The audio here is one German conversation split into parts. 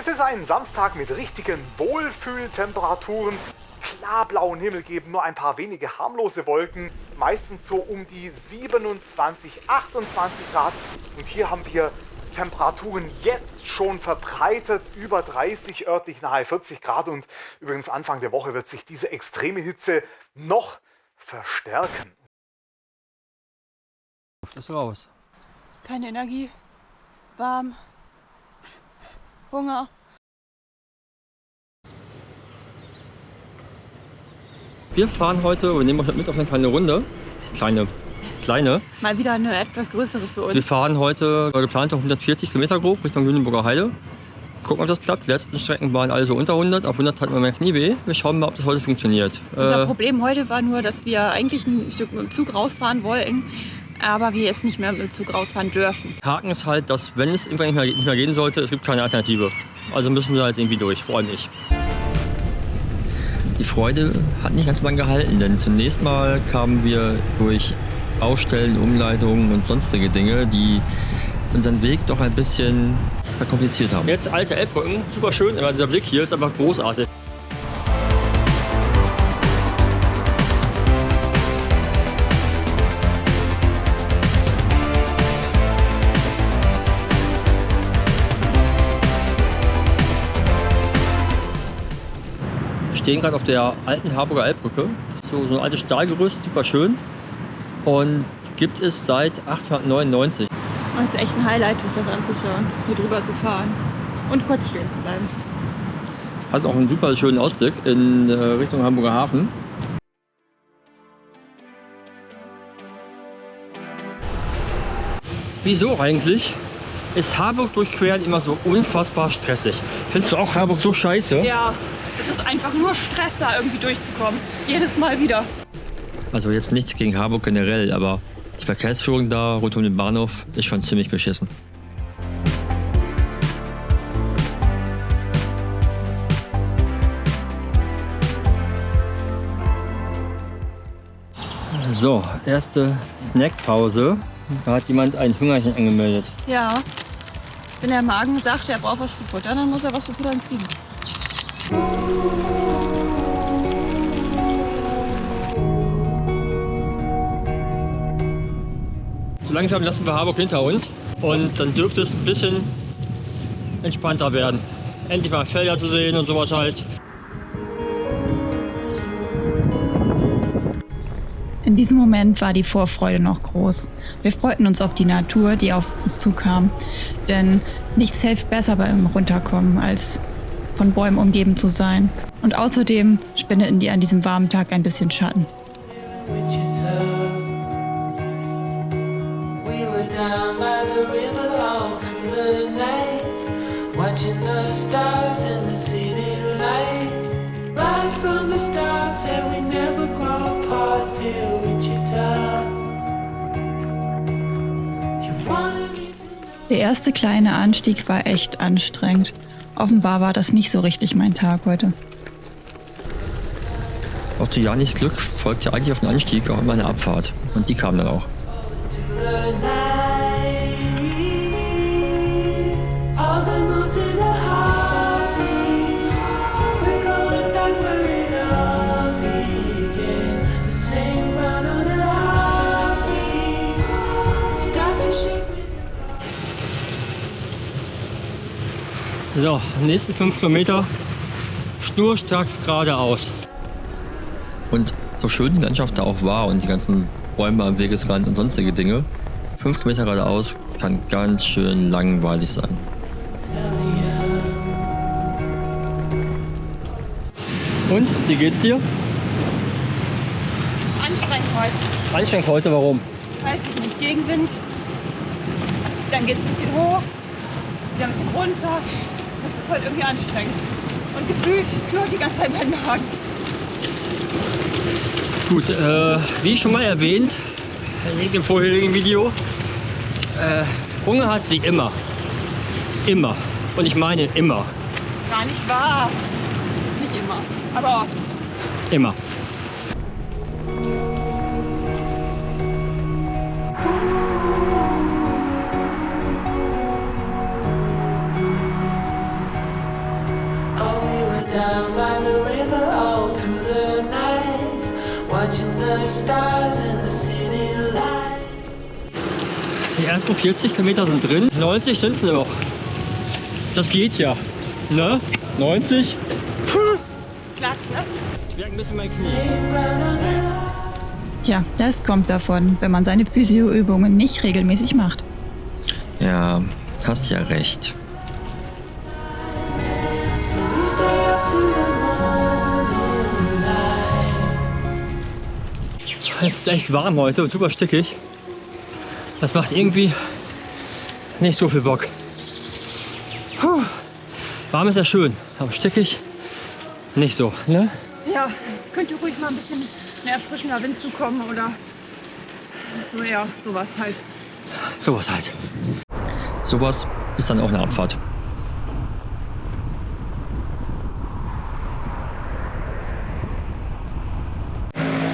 Es ist ein Samstag mit richtigen Wohlfühltemperaturen. Klarblauen Himmel geben nur ein paar wenige harmlose Wolken, meistens so um die 27, 28 Grad. Und hier haben wir Temperaturen jetzt schon verbreitet, über 30, örtlich nahe 40 Grad. Und übrigens Anfang der Woche wird sich diese extreme Hitze noch verstärken. Ist raus. Keine Energie, warm, Hunger. Wir fahren heute, wir nehmen euch mit auf eine kleine Runde. Kleine. Mal wieder eine etwas größere für uns. Wir fahren heute geplante 140 Kilometer grob Richtung Lüneburger Heide. Gucken, ob das klappt. Die letzten Strecken waren alle so unter 100. Ab 100 hatten wir mehr Knieweh. Wir schauen mal, ob das heute funktioniert. Unser Problem heute war nur, dass wir eigentlich ein Stück mit dem Zug rausfahren wollten, aber wir jetzt nicht mehr mit dem Zug rausfahren dürfen. Haken ist halt, dass wenn es irgendwann nicht mehr gehen sollte, es gibt keine Alternative. Also müssen wir da jetzt irgendwie durch, vor allem ich. Die Freude hat nicht ganz so lange gehalten, denn zunächst mal kamen wir durch Baustellen, Umleitungen und sonstige Dinge, die unseren Weg doch ein bisschen verkompliziert haben. Jetzt alte Elbbrücken, super schön, aber dieser Blick hier ist einfach großartig. Wir stehen gerade auf der alten Harburger Elbbrücke. Das ist so ein altes Stahlgerüst, super schön. Und gibt es seit 1899. Und es ist echt ein Highlight, sich das anzuschauen, hier drüber zu fahren und kurz stehen zu bleiben. Hat auch einen super schönen Ausblick in Richtung Hamburger Hafen. Wieso eigentlich ist Harburg durchqueren immer so unfassbar stressig? Findest du auch Harburg so scheiße? Ja, es ist einfach nur Stress, da irgendwie durchzukommen. Jedes Mal wieder. Also jetzt nichts gegen Harburg generell, aber die Verkehrsführung da rund um den Bahnhof ist schon ziemlich beschissen. So, erste Snackpause. Da hat jemand ein Hüngerchen angemeldet. Ja, wenn der Magen sagt, er braucht was zu futtern, dann muss er was zu futtern kriegen. So langsam lassen wir Harburg hinter uns und dann dürfte es ein bisschen entspannter werden. Endlich mal Felder zu sehen und sowas halt. In diesem Moment war die Vorfreude noch groß. Wir freuten uns auf die Natur, die auf uns zukam. Denn nichts hilft besser beim Runterkommen, als von Bäumen umgeben zu sein. Und außerdem spendeten die an diesem warmen Tag ein bisschen Schatten. Der erste kleine Anstieg war echt anstrengend. Offenbar war das nicht so richtig mein Tag heute. Auch zu Janis Glück folgt ja eigentlich auf den Anstieg auch immer eine Abfahrt. Und die kam dann auch. So, nächsten 5 Kilometer schnurstracks geradeaus. Und so schön die Landschaft da auch war und die ganzen Bäume am Wegesrand und sonstige Dinge, 5 Kilometer geradeaus kann ganz schön langweilig sein. Und, wie geht's dir? Anstrengend heute. Anstrengend heute, warum? Weiß ich nicht, Gegenwind. Dann geht's ein bisschen hoch, wieder ein bisschen runter. Das ist heute irgendwie anstrengend. Und gefühlt knurrt die ganze Zeit mein Magen. Gut, wie schon mal erwähnt, in dem vorherigen Video, Hunger hat sie immer. Immer. Und ich meine immer. Gar nicht wahr. Nicht immer, aber oft. Immer. down by the river all through the night, watching the stars in the city light. Die ersten 40 Kilometer sind drin, 90 sind es noch. Das geht ja, ne? 90? Puh. Platz, ne? Ich merke ein bisschen mein Knie. Tja, das kommt davon, wenn man seine Physioübungen nicht regelmäßig macht. Ja, hast ja recht. So we stay up to the morning light. Es ist echt warm heute und super stickig. Das macht irgendwie nicht so viel Bock. Puh. Warm ist ja schön, aber stickig nicht so, ne? Ja, könnte ruhig mal ein bisschen mehr erfrischender Wind zukommen oder so, ja, sowas halt. Sowas halt. Sowas ist dann auch eine Abfahrt.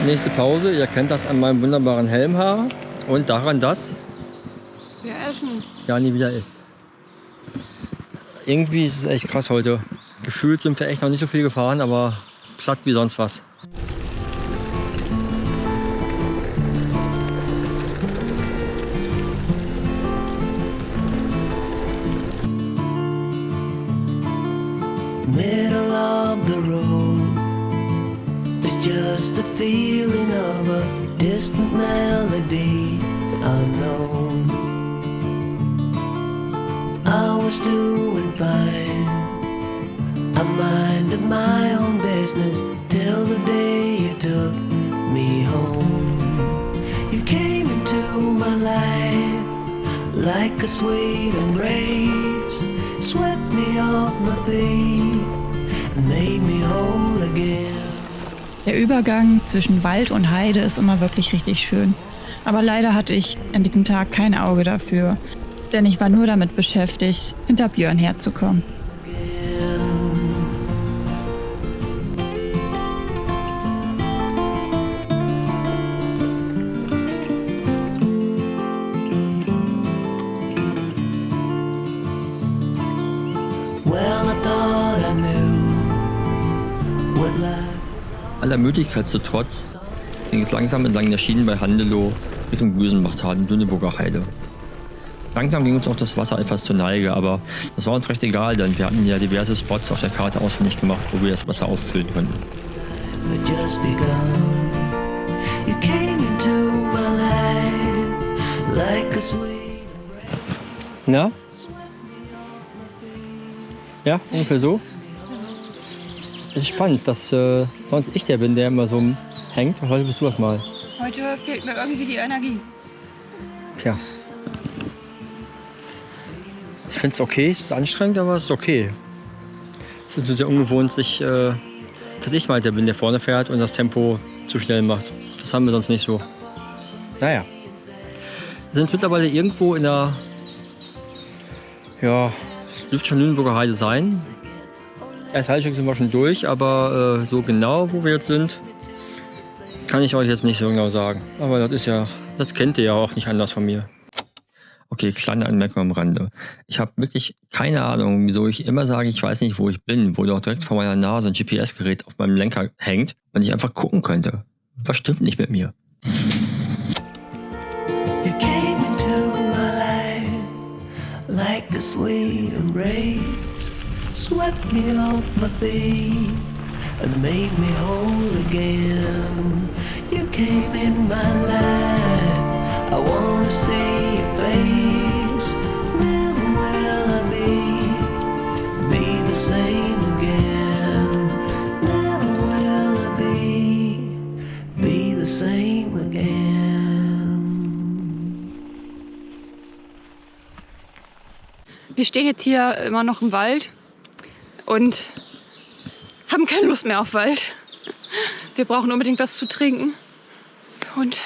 Nächste Pause, ihr kennt das an meinem wunderbaren Helmhaar und daran, dass Wir essen. Jani wieder isst. Irgendwie ist es echt krass heute. Gefühlt sind wir echt noch nicht so viel gefahren, aber platt wie sonst was. Middle of the road, it's just a feeling of a distant melody unknown. I was doing fine, I minded my own business till the day you took me home. You came into my life like a sweet embrace, swept me off my feet and made me whole again. Der Übergang zwischen Wald und Heide ist immer wirklich richtig schön. Aber leider hatte ich an diesem Tag kein Auge dafür, denn ich war nur damit beschäftigt, hinter Björn herzukommen. Aller Müdigkeit zu trotz ging es langsam entlang der Schienen bei Handelow Richtung Bösenbachtal in Lüneburger Heide. Langsam ging uns auch das Wasser etwas zur Neige, aber das war uns recht egal, denn wir hatten ja diverse Spots auf der Karte ausfindig gemacht, wo wir das Wasser auffüllen konnten. Na? Ja, ungefähr so. Es ist spannend, dass sonst ich der bin, der immer so hängt. Und heute bist du das mal. Heute fehlt mir irgendwie die Energie. Tja. Ich finde es okay, es ist anstrengend, aber es ist okay. Es ist nur sehr ungewohnt, dass ich mal der bin, der vorne fährt und das Tempo zu schnell macht. Das haben wir sonst nicht so. Naja. Wir sind mittlerweile irgendwo in der, ja, es dürfte schon Lüneburger Heide sein. Erst Heilstück sind wir schon durch, aber so genau, wo wir jetzt sind, kann ich euch jetzt nicht so genau sagen. Aber das ist ja, das kennt ihr ja auch nicht anders von mir. Okay, kleine Anmerkung am Rande. Ich habe wirklich keine Ahnung, wieso ich immer sage, ich weiß nicht, wo ich bin, wo doch direkt vor meiner Nase ein GPS-Gerät auf meinem Lenker hängt und ich einfach gucken könnte. Was stimmt nicht mit mir? You came into my life like a sweet embrace, swept me off my feet and made me whole again. You came in my life, I wanna see your face. Never will I be the same again. Never will I be the same again. Wir stehen jetzt hier immer noch im Wald und haben keine Lust mehr auf Wald. Wir brauchen unbedingt was zu trinken und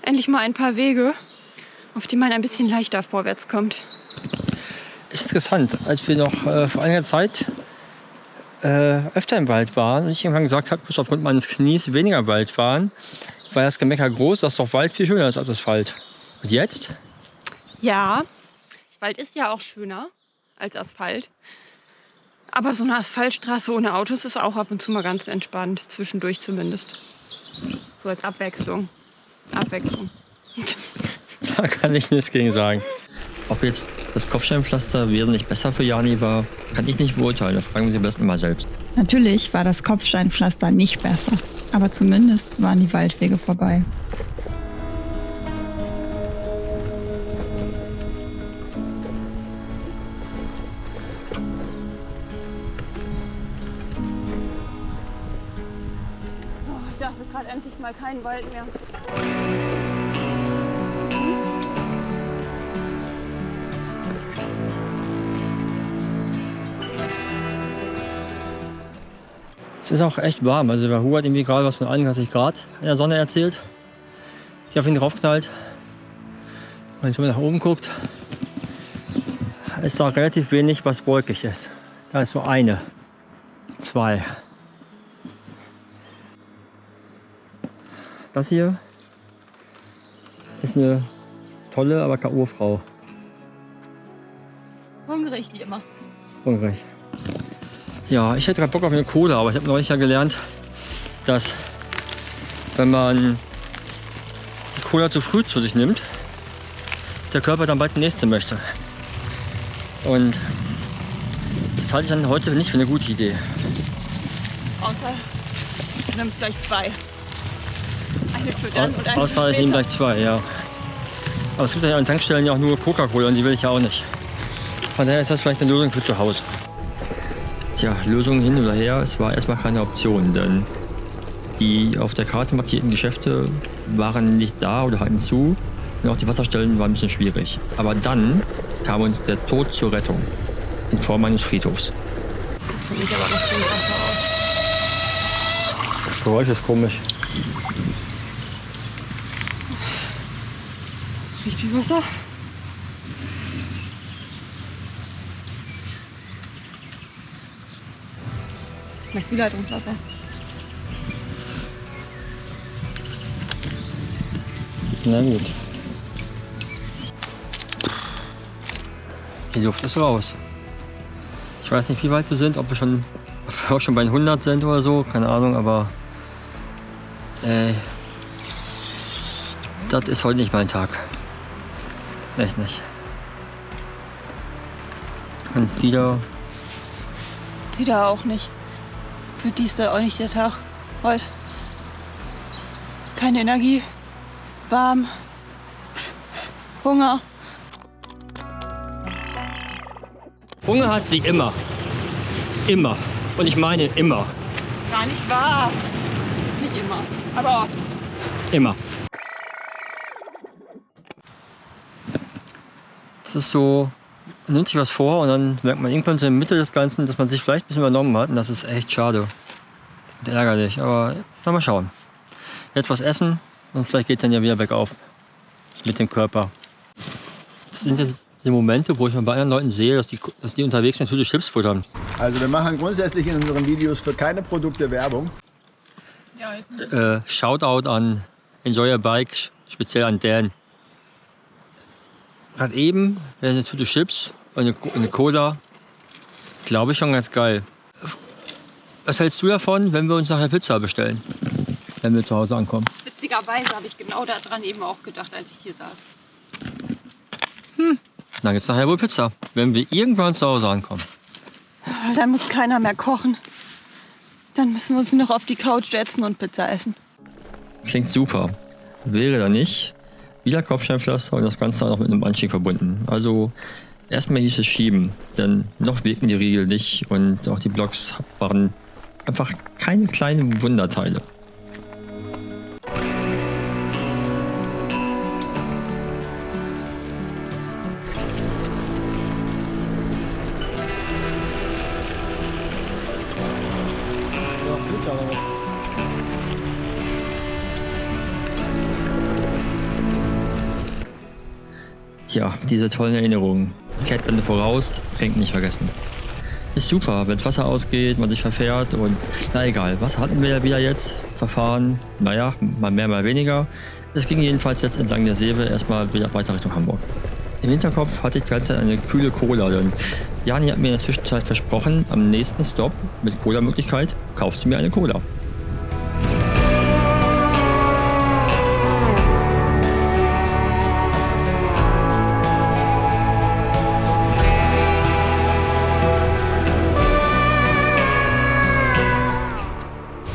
endlich mal ein paar Wege, auf die man ein bisschen leichter vorwärts kommt. Es ist interessant, als wir noch vor einiger Zeit öfter im Wald waren und ich irgendwann gesagt habe, ich muss aufgrund meines Knies weniger im Wald fahren, weil das Gemecker groß, dass doch Wald viel schöner ist als Asphalt. Und jetzt? Ja, Wald ist ja auch schöner als Asphalt. Aber so eine Asphaltstraße ohne Autos ist auch ab und zu mal ganz entspannt. Zwischendurch zumindest. So als Abwechslung. Da kann ich nichts gegen sagen. Ob jetzt das Kopfsteinpflaster wesentlich besser für Jani war, kann ich nicht beurteilen. Da fragen wir Sie am besten mal selbst. Natürlich war das Kopfsteinpflaster nicht besser, aber zumindest waren die Waldwege vorbei. Ich dachte gerade endlich mal keinen Wald mehr. Es ist auch echt warm. Also der Hu hat irgendwie gerade was von 31 Grad in der Sonne erzählt, die auf ihn draufknallt. Und wenn man nach oben guckt, ist da relativ wenig, was wolkig ist. Da ist so eine, zwei. Das hier ist eine tolle, aber K.O.-Frau. Hungrig wie immer. Hungrig. Ja, ich hätte gerade Bock auf eine Cola, aber ich habe neulich ja gelernt, dass wenn man die Cola zu früh zu sich nimmt, der Körper dann bald die nächste möchte. Und das halte ich dann heute nicht für eine gute Idee. Außer du nimmst gleich 2. Eine für dann und eine Außer für ich nehme später. gleich 2, ja. Aber es gibt ja an Tankstellen ja auch nur Coca-Cola und die will ich ja auch nicht. Von daher ist das vielleicht eine Lösung für zu Hause. Tja, Lösung hin oder her, es war erstmal keine Option, denn die auf der Karte markierten Geschäfte waren nicht da oder hatten zu. Und auch die Wasserstellen waren ein bisschen schwierig. Aber dann kam uns der Tod zur Rettung in Form eines Friedhofs. Für mich aber noch so ein Wasser aus. Das Geräusch ist komisch. Riecht wie Wasser. Schmeckt wie Leitungswasser. Na gut. Die Luft ist raus. Ich weiß nicht, wie weit wir sind, ob wir auch schon bei 100 sind oder so, keine Ahnung, aber das ist heute nicht mein Tag. Echt nicht. Und die da, Die da auch nicht. Für die ist da auch nicht der Tag heute. Keine Energie. Warm. Hunger. Hunger hat sie immer. Immer. Und ich meine immer. Gar nicht wahr. Nicht immer. Aber oft. Immer. Es ist so, man nimmt sich was vor und dann merkt man irgendwann so in der Mitte des Ganzen, dass man sich vielleicht ein bisschen übernommen hat. Und das ist echt schade und ärgerlich. Aber mal schauen. Jetzt was essen und vielleicht geht dann ja wieder bergauf mit dem Körper. Das sind jetzt die Momente, wo ich mal bei anderen Leuten sehe, dass die unterwegs natürlich Chips futtern. Also wir machen grundsätzlich in unseren Videos für keine Produkte Werbung. Shoutout an Enjoy Your Bike, speziell an Dan. Gerade eben wäre eine Tüte Chips und eine Cola, glaube ich, schon ganz geil. Was hältst du davon, wenn wir uns nachher Pizza bestellen, wenn wir zu Hause ankommen? Witzigerweise habe ich genau daran eben auch gedacht, als ich hier saß. Dann gibt's nachher wohl Pizza, wenn wir irgendwann zu Hause ankommen. Dann muss keiner mehr kochen. Dann müssen wir uns nur noch auf die Couch setzen und Pizza essen. Klingt super. Wäre da nicht. Wieder Kopfsteinpflaster und das Ganze auch noch mit einem Anstieg verbunden. Also erstmal hieß es schieben, denn noch wirken die Riegel nicht und auch die Blocks waren einfach keine kleinen Wunderteile. Tja, diese tollen Erinnerungen. Kehrtwende voraus, trinken nicht vergessen. Ist super, wenn das Wasser ausgeht, man sich verfährt und na egal, was hatten wir ja wieder jetzt? Verfahren, naja, mal mehr, mal weniger. Es ging jedenfalls jetzt entlang der Seewe erstmal wieder weiter Richtung Hamburg. Im Hinterkopf hatte ich die ganze Zeit eine kühle Cola. Und Jani hat mir in der Zwischenzeit versprochen, am nächsten Stop mit Cola-Möglichkeit kauft sie mir eine Cola.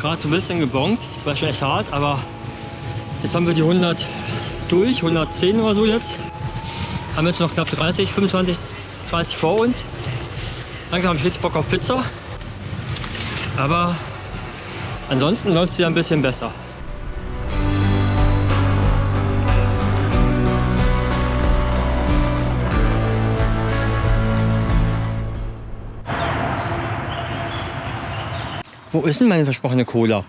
Gerade so ein bisschen gebongt, das war schon echt hart, aber jetzt haben wir die 100 durch, 110 oder so jetzt. Haben jetzt noch knapp 30, 25, 30 vor uns. Langsam habe ich richtig Bock auf Pizza. Aber ansonsten läuft es wieder ein bisschen besser. Wo ist denn meine versprochene Cola?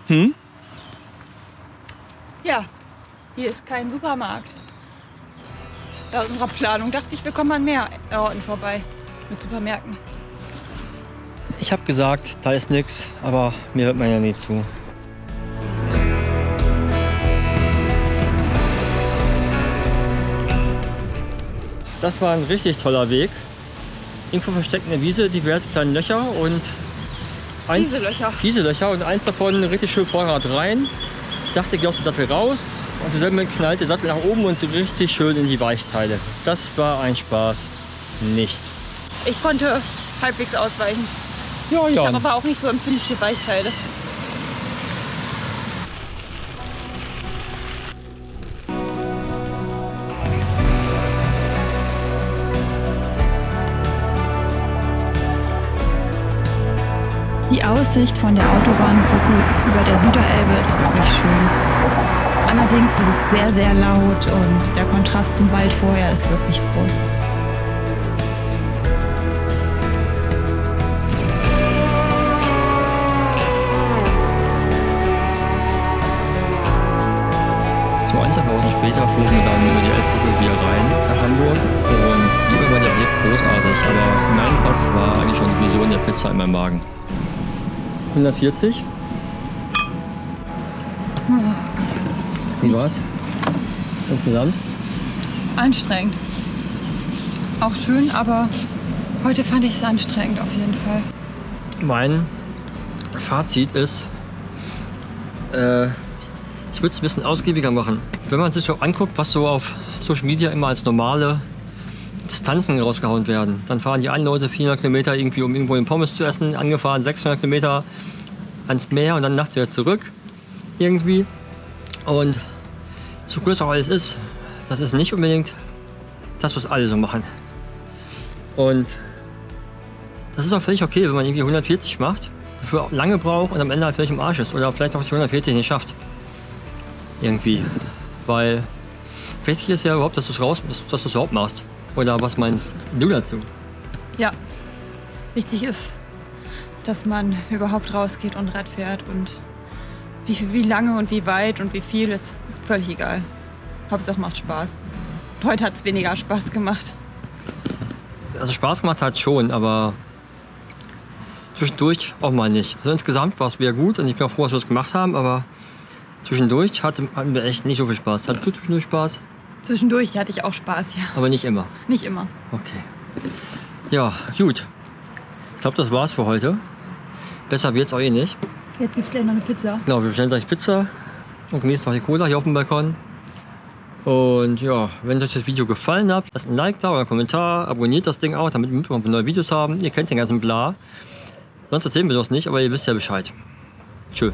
Ja, hier ist kein Supermarkt. Laut unserer Planung dachte ich, wir kommen an mehr Orten vorbei mit Supermärkten. Ich habe gesagt, da ist nix, aber mir hört man ja nie zu. Das war ein richtig toller Weg. Irgendwo versteckt eine Wiese, diverse kleine Löcher und fiese Löcher und eins davon richtig schön Vorrat rein. Ich dachte, ich gehe aus dem Sattel raus und derselbe knallt der Sattel nach oben und richtig schön in die Weichteile. Das war ein Spaß. Nicht. Ich konnte halbwegs ausweichen. Ja, Ich habe aber auch nicht so empfindliche Weichteile. Die Aussicht von der Autobahnbrücke über der Süderelbe ist wirklich schön. Allerdings ist es sehr, sehr laut und der Kontrast zum Wald vorher ist wirklich groß. So 1,5 Wochen später fuhren wir dann über die Elbbrücke wieder rein nach Hamburg und wieder war der Blick großartig, aber in meinem Kopf war eigentlich schon die Vision der Pizza in meinem Magen. 140. Wie war's? Insgesamt? Anstrengend. Auch schön, aber heute fand ich es anstrengend auf jeden Fall. Mein Fazit ist, ich würde es ein bisschen ausgiebiger machen. Wenn man sich so anguckt, was so auf Social Media immer als normale Distanzen rausgehauen werden, dann fahren die einen Leute 400 Kilometer irgendwie, um irgendwo einen Pommes zu essen, angefahren 600 Kilometer ans Meer und dann nachts wieder zurück irgendwie. Und so größer auch alles ist, das ist nicht unbedingt das, was alle so machen. Und das ist auch völlig okay, wenn man irgendwie 140 macht, dafür lange braucht und am Ende halt völlig im Arsch ist oder vielleicht auch die 140 nicht schafft. Irgendwie. Weil wichtig ist ja überhaupt, dass du es überhaupt machst. Oder was meinst du dazu? Ja, wichtig ist, dass man überhaupt rausgeht und Rad fährt und wie lange und wie weit und wie viel ist völlig egal. Hauptsache macht Spaß. Und heute hat es weniger Spaß gemacht. Also Spaß gemacht hat schon, aber zwischendurch auch mal nicht. Also insgesamt war es wieder gut und ich bin auch froh, dass wir es gemacht haben, aber zwischendurch hatten wir echt nicht so viel Spaß. Hattest du zwischendurch Spaß? Zwischendurch hatte ich auch Spaß, ja. Aber nicht immer. Nicht immer. Okay. Ja, gut. Ich glaube, das war's für heute. Besser wird's auch eh nicht. Jetzt gibt's gleich noch eine Pizza. Genau, wir bestellen gleich Pizza und genießen noch die Cola hier auf dem Balkon. Und ja, wenn euch das Video gefallen hat, lasst ein Like da oder einen Kommentar, abonniert das Ding auch, damit wir mitbekommen, wenn wir neue Videos haben. Ihr kennt den ganzen Bla. Sonst erzählen wir das nicht, aber ihr wisst ja Bescheid. Tschö.